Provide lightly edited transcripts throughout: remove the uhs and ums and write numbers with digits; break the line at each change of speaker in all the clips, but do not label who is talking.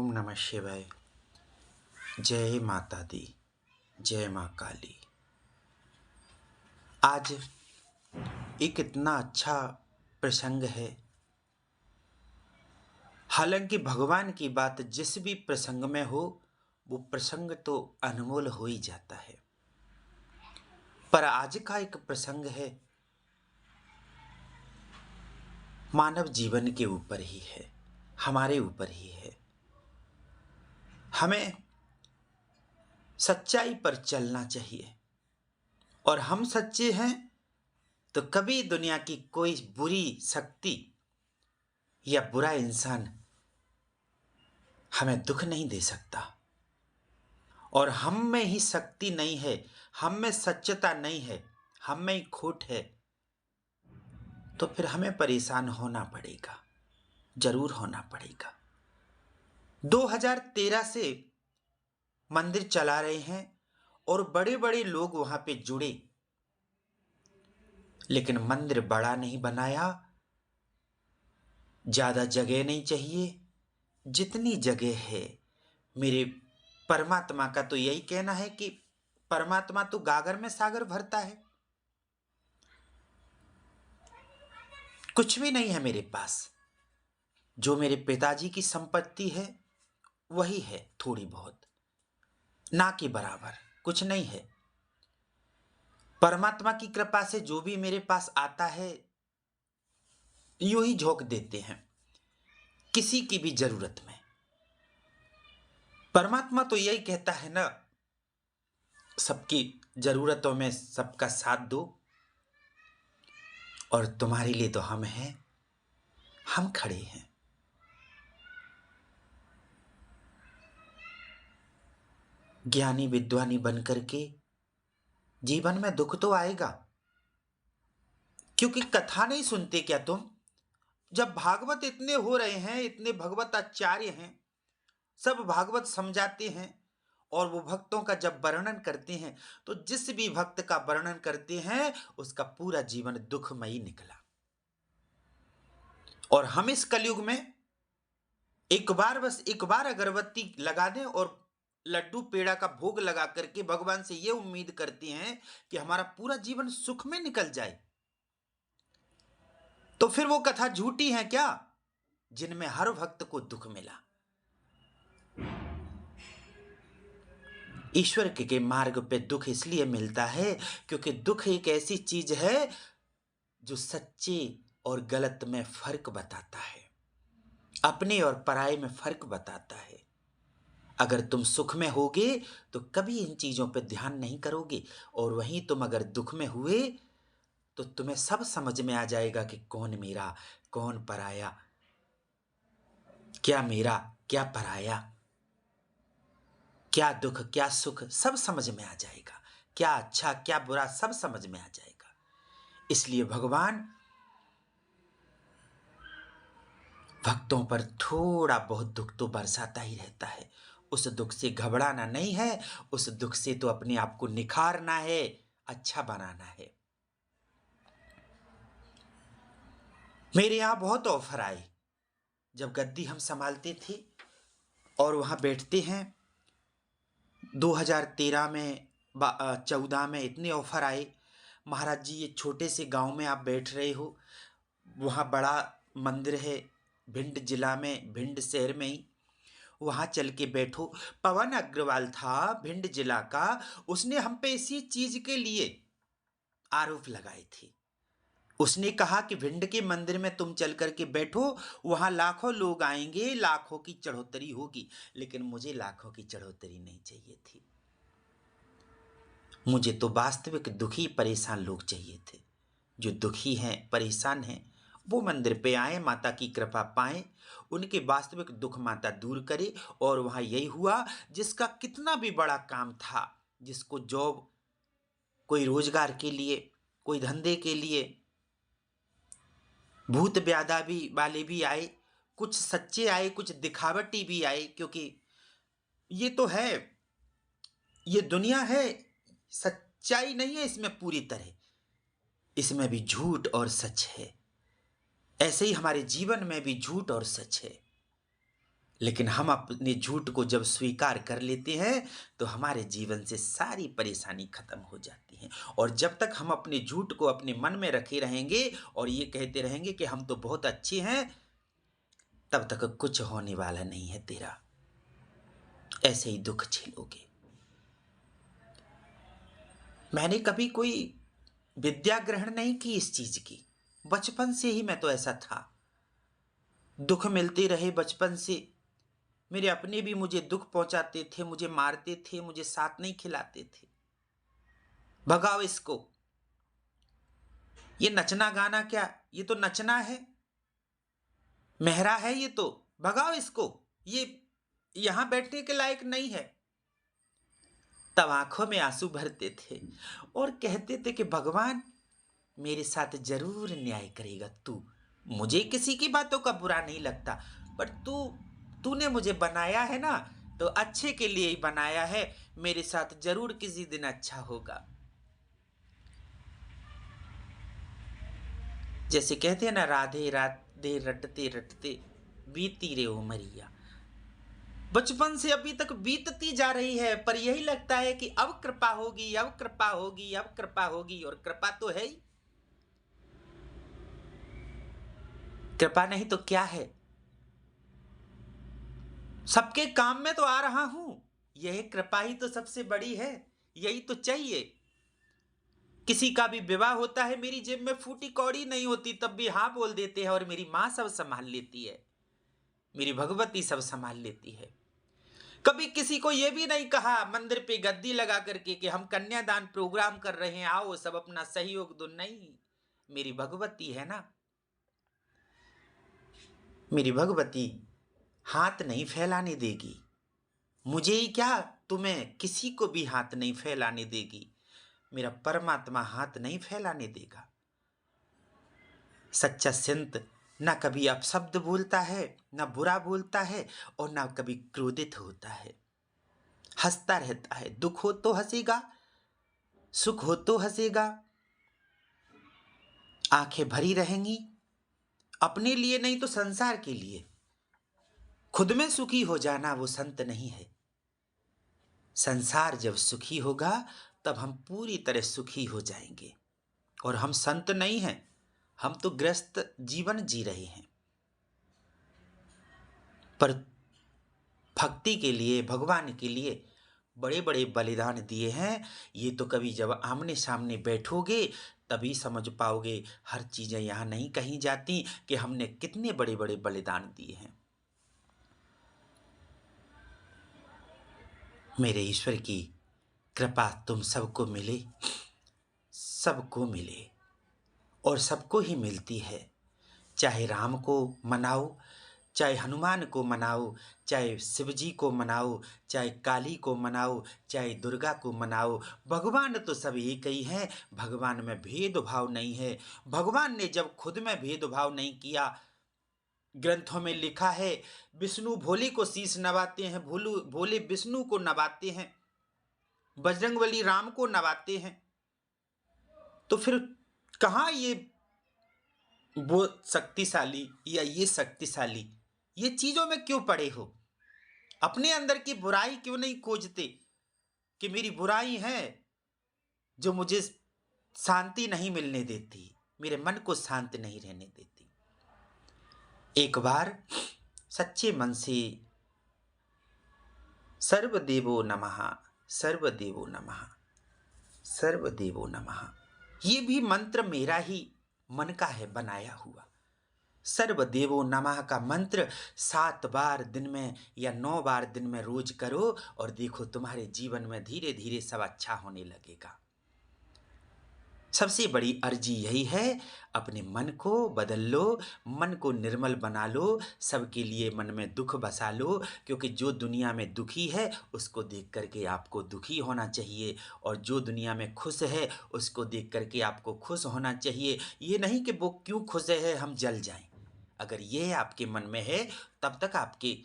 ओम नमः शिवाय। जय माता दी, जय माँ काली। आज एक इतना अच्छा प्रसंग है। हालांकि भगवान की बात जिस भी प्रसंग में हो, वो प्रसंग तो अनमोल हो ही जाता है। पर आज का एक प्रसंग है, मानव जीवन के ऊपर ही है, हमारे ऊपर ही है। हमें सच्चाई पर चलना चाहिए, और हम सच्चे हैं तो कभी दुनिया की कोई बुरी शक्ति या बुरा इंसान हमें दुख नहीं दे सकता। और हम में ही शक्ति नहीं है, हम में सच्चता नहीं है, हम में ही खोट है, तो फिर हमें परेशान होना पड़ेगा, जरूर होना पड़ेगा। 2013 से मंदिर चला रहे हैं और बड़े बड़े लोग वहां पे जुड़े, लेकिन मंदिर बड़ा नहीं बनाया। ज्यादा जगह नहीं चाहिए, जितनी जगह है। मेरे परमात्मा का तो यही कहना है कि परमात्मा तो गागर में सागर भरता है। कुछ भी नहीं है मेरे पास, जो मेरे पिताजी की संपत्ति है वही है, थोड़ी बहुत, ना के बराबर कुछ नहीं है। परमात्मा की कृपा से जो भी मेरे पास आता है यूं ही झोंक देते हैं, किसी की भी जरूरत में। परमात्मा तो यही कहता है ना, सबकी जरूरतों में सबका साथ दो, और तुम्हारे लिए तो हम हैं, हम खड़े हैं। ज्ञानी विद्वानी बन करके जीवन में दुख तो आएगा, क्योंकि कथा नहीं सुनते क्या तुम? जब भागवत इतने हो रहे हैं, इतने भगवत आचार्य हैं, सब भागवत समझाते हैं, और वो भक्तों का जब वर्णन करते हैं तो जिस भी भक्त का वर्णन करते हैं उसका पूरा जीवन दुखमयी निकला। और हम इस कलयुग में एक बार, बस एक बार अगरबत्ती लगा दें और लड्डू पेड़ा का भोग लगा करके भगवान से ये उम्मीद करते हैं कि हमारा पूरा जीवन सुख में निकल जाए, तो फिर वो कथा झूठी है क्या, जिनमें हर भक्त को दुख मिला? ईश्वर के मार्ग पे दुख इसलिए मिलता है क्योंकि दुख एक ऐसी चीज है जो सच्चे और गलत में फर्क बताता है, अपने और पराये में फर्क बताता है। अगर तुम सुख में होगे तो कभी इन चीजों पे ध्यान नहीं करोगे, और वहीं तुम अगर दुख में हुए तो तुम्हें सब समझ में आ जाएगा कि कौन मेरा, कौन पराया, क्या मेरा क्या पराया, क्या दुख क्या सुख, सब समझ में आ जाएगा। क्या अच्छा क्या बुरा, सब समझ में आ जाएगा। इसलिए भगवान भक्तों पर थोड़ा बहुत दुख तो बरसाता ही रहता है। उस दुख से घबराना नहीं है, उस दुख से तो अपने आप को निखारना है, अच्छा बनाना है। मेरे यहां बहुत ऑफर आए जब गद्दी हम संभालते थे, और वहां बैठते हैं। 2013 में 14 में इतने ऑफर आए, महाराज जी ये छोटे से गांव में आप बैठ रहे हो, वहाँ बड़ा मंदिर है, भिंड जिला में, भिंड शहर में ही, वहाँ चल के बैठो। पवन अग्रवाल था भिंड जिला का, उसने हम पे इसी चीज के लिए आरोप लगाए थे। उसने कहा कि भिंड के मंदिर में तुम चल करके बैठो, वहां लाखों लोग आएंगे, लाखों की चढ़ोतरी होगी। लेकिन मुझे लाखों की चढ़ोतरी नहीं चाहिए थी, मुझे तो वास्तविक दुखी परेशान लोग चाहिए थे। जो दुखी हैं, परेशान हैं, वो मंदिर पे आए, माता की कृपा पाएं, उनके वास्तविक दुख माता दूर करे। और वहां यही हुआ, जिसका कितना भी बड़ा काम था, जिसको जॉब, कोई रोजगार के लिए, कोई धंधे के लिए, भूत ब्याधा भी वाले भी आए, कुछ सच्चे आए, कुछ दिखावटी भी आए, क्योंकि ये तो है, ये दुनिया है, सच्चाई नहीं है इसमें पूरी तरह, इसमें भी झूठ और सच है। ऐसे ही हमारे जीवन में भी झूठ और सच है। लेकिन हम अपने झूठ को जब स्वीकार कर लेते हैं तो हमारे जीवन से सारी परेशानी खत्म हो जाती है। और जब तक हम अपने झूठ को अपने मन में रखे रहेंगे और ये कहते रहेंगे कि हम तो बहुत अच्छे हैं, तब तक कुछ होने वाला नहीं है तेरा। ऐसे ही दुख झेलोगे। मैंने कभी कोई विद्या ग्रहण नहीं की इस चीज की। बचपन से ही मैं तो ऐसा था। दुख मिलते रहे बचपन से। मेरे अपने भी मुझे दुख पहुंचाते थे, मुझे मारते थे, मुझे साथ नहीं खिलाते थे। भगाओ इसको। ये नचना गाना क्या, ये तो नचना है, मेहरा है ये तो। भगाओ इसको, ये यहां बैठने के लायक नहीं है। तब आंखों में आंसू भरते थे और कहते थे कि भगवान मेरे साथ जरूर न्याय करेगा तू। मुझे किसी की बातों का बुरा नहीं लगता, पर तूने मुझे बनाया है ना, तो अच्छे के लिए ही बनाया है। मेरे साथ जरूर किसी दिन अच्छा होगा। जैसे कहते हैं ना, राधे राधे रटते रटते बीती रे उमरिया। बचपन से अभी तक बीतती जा रही है, पर यही लगता है कि अब कृपा होगी, अब कृपा होगी, अब कृपा होगी, और कृपा तो है ही। कृपा नहीं तो क्या है। सबके काम में तो आ रहा हूं, यही कृपा ही तो सबसे बड़ी है। यही तो चाहिए। किसी का भी विवाह होता है, मेरी जेब में फूटी कौड़ी नहीं होती, तब भी हाँ बोल देते हैं और मेरी मां सब संभाल लेती है, मेरी भगवती सब संभाल लेती है। कभी किसी को यह भी नहीं कहा मंदिर पे गद्दी लगा करके कि हम कन्यादान प्रोग्राम कर रहे हैं, आओ सब अपना सहयोग दो। नहीं, मेरी भगवती है ना। मेरी भगवती हाथ नहीं फैलाने देगी। मुझे ही क्या, तुम्हें किसी को भी हाथ नहीं फैलाने देगी। मेरा परमात्मा हाथ नहीं फैलाने देगा। सच्चा संत ना कभी अपशब्द बोलता है, ना बुरा बोलता है, और ना कभी क्रोधित होता है। हंसता रहता है। दुख हो तो हंसेगा, सुख हो तो हंसेगा, आंखें भरी रहेंगी। अपने लिए नहीं तो संसार के लिए। खुद में सुखी हो जाना वो संत नहीं है। संसार जब सुखी होगा तब हम पूरी तरह सुखी हो जाएंगे। और हम संत नहीं हैं, हम तो ग्रस्त जीवन जी रहे हैं। पर भक्ति के लिए, भगवान के लिए बड़े बड़े बलिदान दिए हैं। ये तो कभी जब आमने सामने बैठोगे तभी समझ पाओगे। हर चीजें यहाँ नहीं कही जाती कि हमने कितने बड़े बड़े बलिदान दिए हैं। मेरे ईश्वर की कृपा तुम सबको मिले, सबको मिले, और सबको ही मिलती है। चाहे राम को मनाओ, चाहे हनुमान को मनाओ, चाहे शिव जी को मनाओ, चाहे काली को मनाओ, चाहे दुर्गा को मनाओ, भगवान तो सब एक ही हैं। भगवान में भेदभाव नहीं है। भगवान ने जब खुद में भेदभाव नहीं किया, ग्रंथों में लिखा है विष्णु भोले को शीश नवाते हैं, भोले विष्णु को नवाते हैं, बजरंगबली राम को नवाते हैं। तो फिर कहाँ ये वो शक्तिशाली या ये शक्तिशाली, ये चीजों में क्यों पड़े हो? अपने अंदर की बुराई क्यों नहीं खोजते कि मेरी बुराई है जो मुझे शांति नहीं मिलने देती, मेरे मन को शांत नहीं रहने देती। एक बार सच्चे मन से सर्वदेवो नमः, सर्वदेवो नमः, सर्वदेवो नमः, ये भी मंत्र मेरा ही मन का है बनाया हुआ। सर्वदेवो नमः का मंत्र 7 बार दिन में या 9 बार दिन में रोज करो और देखो तुम्हारे जीवन में धीरे धीरे सब अच्छा होने लगेगा। सबसे बड़ी अर्जी यही है, अपने मन को बदल लो, मन को निर्मल बना लो, सबके लिए मन में दुख बसा लो। क्योंकि जो दुनिया में दुखी है उसको देख करके आपको दुखी होना चाहिए, और जो दुनिया में खुश है उसको देख करके आपको खुश होना चाहिए। ये नहीं कि वो क्यों खुश है हम जल जाएं। अगर ये आपके मन में है तब तक आपके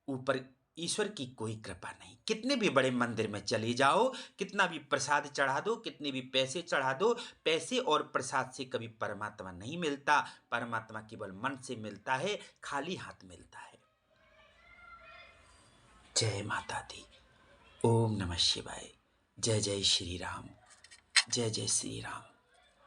ऊपर ईश्वर की कोई कृपा नहीं। कितने भी बड़े मंदिर में चले जाओ, कितना भी प्रसाद चढ़ा दो, कितने भी पैसे चढ़ा दो, पैसे और प्रसाद से कभी परमात्मा नहीं मिलता। परमात्मा केवल मन से मिलता है, खाली हाथ मिलता है। जय माता दी। ओम नमः शिवाय। जय जय श्री राम। जय जय श्री राम।